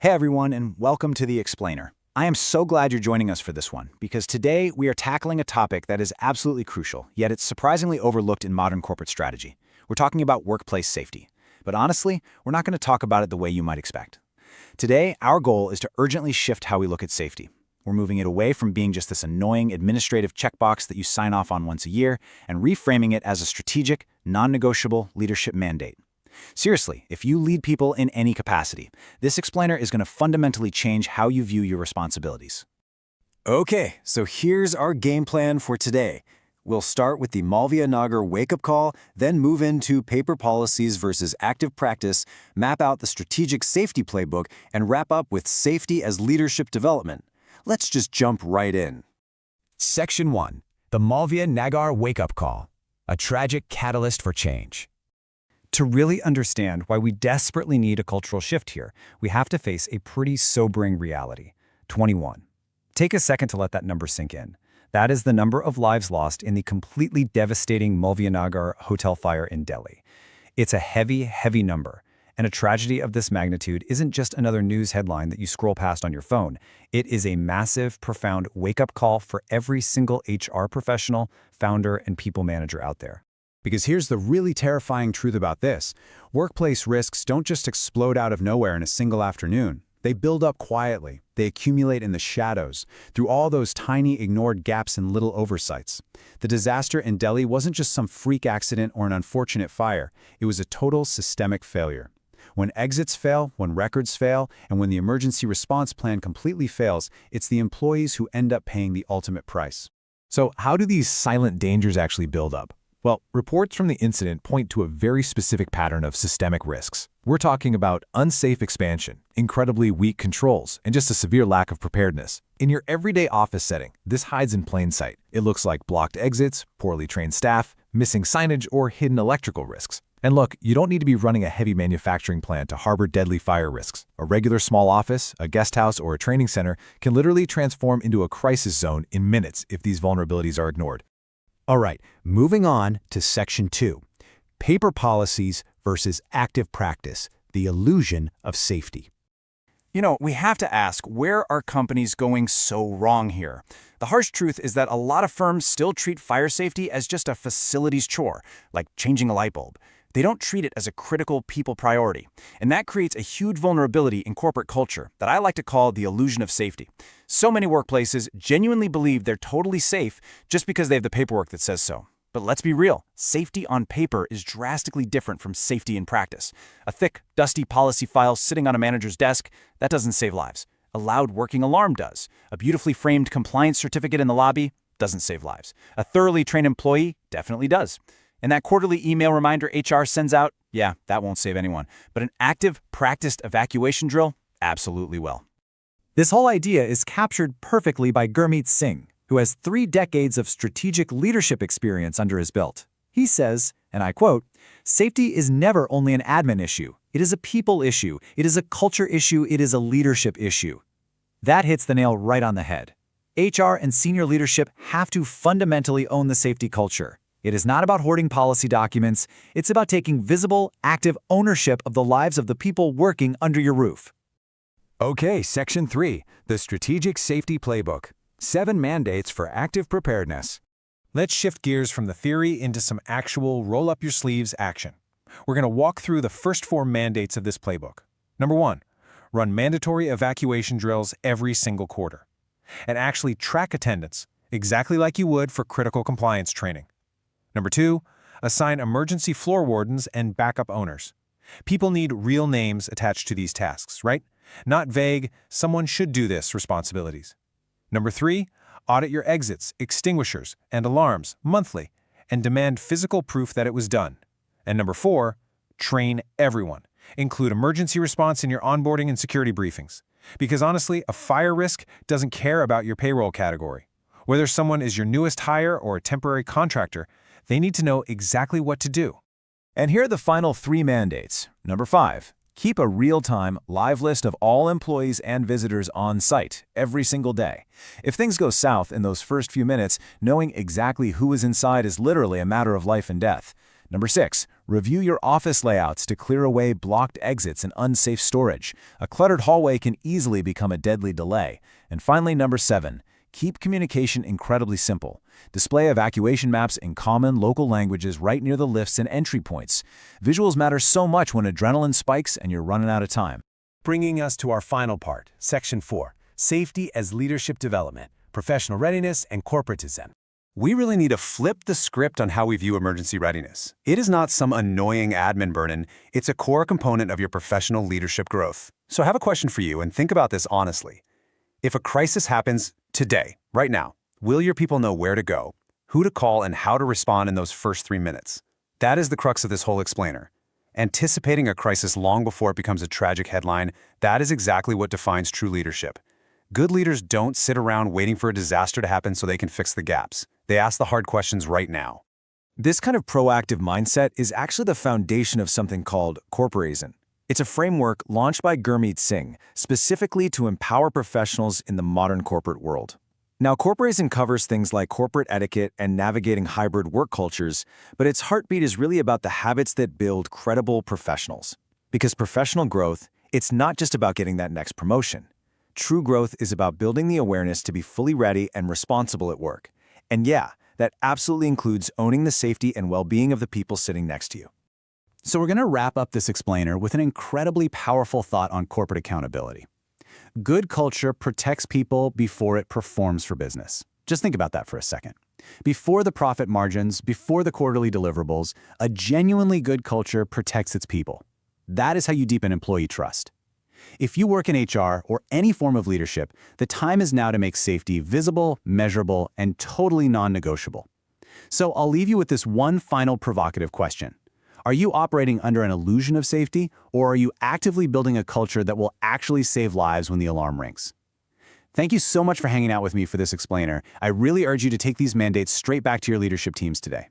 Hey everyone, and welcome to The Explainer. I am so glad you're joining us for this one, because today we are tackling a topic that is absolutely crucial, yet it's surprisingly overlooked in modern corporate strategy. We're talking about workplace safety. But honestly, we're not going to talk about it the way you might expect. Today, our goal is to urgently shift how we look at safety. We're moving it away from being just this annoying administrative checkbox that you sign off on once a year and reframing it as a strategic, non-negotiable leadership mandate. Seriously, if you lead people in any capacity, this explainer is going to fundamentally change how you view your responsibilities. Okay, so here's our game plan for today. We'll start with the Malviya Nagar wake-up call, then move into paper policies versus active practice, map out the strategic safety playbook, and wrap up with safety as leadership development. Let's just jump right in. Section 1. The Malviya Nagar wake-up call. A tragic catalyst for change. To really understand why we desperately need a cultural shift here, we have to face a pretty sobering reality. 21. Take a second to let that number sink in. That is the number of lives lost in the completely devastating Malviya Nagar hotel fire in Delhi. It's a heavy, heavy number. And a tragedy of this magnitude isn't just another news headline that you scroll past on your phone. It is a massive, profound wake-up call for every single HR professional, founder, and people manager out there. Because here's the really terrifying truth about this. Workplace risks don't just explode out of nowhere in a single afternoon. They build up quietly. They accumulate in the shadows, through all those tiny ignored gaps and little oversights. The disaster in Delhi wasn't just some freak accident or an unfortunate fire. It was a total systemic failure. When exits fail, when records fail, and when the emergency response plan completely fails, it's the employees who end up paying the ultimate price. So how do these silent dangers actually build up? Well, reports from the incident point to a very specific pattern of systemic risks. We're talking about unsafe expansion, incredibly weak controls, and just a severe lack of preparedness. In your everyday office setting, this hides in plain sight. It looks like blocked exits, poorly trained staff, missing signage, or hidden electrical risks. And look, you don't need to be running a heavy manufacturing plant to harbor deadly fire risks. A regular small office, a guest house, or a training center can literally transform into a crisis zone in minutes if these vulnerabilities are ignored. All right, moving on to Section 2. Paper policies versus active practice, the illusion of safety. We have to ask, where are companies going so wrong here? The harsh truth is that a lot of firms still treat fire safety as just a facilities chore, like changing a light bulb. They don't treat it as a critical people priority. And that creates a huge vulnerability in corporate culture that I like to call the illusion of safety. So many workplaces genuinely believe they're totally safe just because they have the paperwork that says so. But let's be real, safety on paper is drastically different from safety in practice. A thick, dusty policy file sitting on a manager's desk, that doesn't save lives. A loud working alarm does. A beautifully framed compliance certificate in the lobby doesn't save lives. A thoroughly trained employee definitely does. And that quarterly email reminder HR sends out, yeah, that won't save anyone. But an active, practiced evacuation drill absolutely will. This whole idea is captured perfectly by Gurmeet Singh, who has 3 decades of strategic leadership experience under his belt. He says, and I quote, "Safety is never only an admin issue. It is a people issue. It is a culture issue. It is a leadership issue." That hits the nail right on the head. HR and senior leadership have to fundamentally own the safety culture. It is not about hoarding policy documents. It's about taking visible, active ownership of the lives of the people working under your roof. Okay, Section 3. The Strategic Safety Playbook. 7 mandates for active preparedness. Let's shift gears from the theory into some actual roll-up-your-sleeves action. We're going to walk through the first 4 mandates of this playbook. Number 1, run mandatory evacuation drills every single quarter. And actually track attendance, exactly like you would for critical compliance training. Number 2, assign emergency floor wardens and backup owners. People need real names attached to these tasks, right? Not vague, someone should do this responsibilities. Number 3, audit your exits, extinguishers, and alarms monthly, and demand physical proof that it was done. And number 4, train everyone. Include emergency response in your onboarding and security briefings. Because honestly, a fire risk doesn't care about your payroll category. Whether someone is your newest hire or a temporary contractor, they need to know exactly what to do. And here are the final 3 mandates. Number 5, keep a real-time, live list of all employees and visitors on site every single day. If things go south in those first few minutes, knowing exactly who is inside is literally a matter of life and death. Number 6, Review your office layouts to clear away blocked exits and unsafe storage. A cluttered hallway can easily become a deadly delay. And finally, number 7, keep communication incredibly simple. Display evacuation maps in common local languages right near the lifts and entry points. Visuals matter so much when adrenaline spikes and you're running out of time. Bringing us to our final part, Section 4, Safety as Leadership Development, Professional Readiness, and Corporazen. We really need to flip the script on how we view emergency readiness. It is not some annoying admin burden, it's a core component of your professional leadership growth. So I have a question for you, and think about this honestly. If a crisis happens today, right now, will your people know where to go, who to call, and how to respond in those first 3 minutes? That is the crux of this whole explainer. Anticipating a crisis long before it becomes a tragic headline, that is exactly what defines true leadership. Good leaders don't sit around waiting for a disaster to happen so they can fix the gaps. They ask the hard questions right now. This kind of proactive mindset is actually the foundation of something called Corporazen. It's a framework launched by Gurmeet Singh, specifically to empower professionals in the modern corporate world. Now, Corporazen covers things like corporate etiquette and navigating hybrid work cultures, but its heartbeat is really about the habits that build credible professionals. Because professional growth, it's not just about getting that next promotion. True growth is about building the awareness to be fully ready and responsible at work. And yeah, that absolutely includes owning the safety and well-being of the people sitting next to you. So we're going to wrap up this explainer with an incredibly powerful thought on corporate accountability. Good culture protects people before it performs for business. Just think about that for a second. Before the profit margins, before the quarterly deliverables, a genuinely good culture protects its people. That is how you deepen employee trust. If you work in HR or any form of leadership, the time is now to make safety visible, measurable, and totally non-negotiable. So I'll leave you with this one final provocative question. Are you operating under an illusion of safety, or are you actively building a culture that will actually save lives when the alarm rings? Thank you so much for hanging out with me for this explainer. I really urge you to take these mandates straight back to your leadership teams today.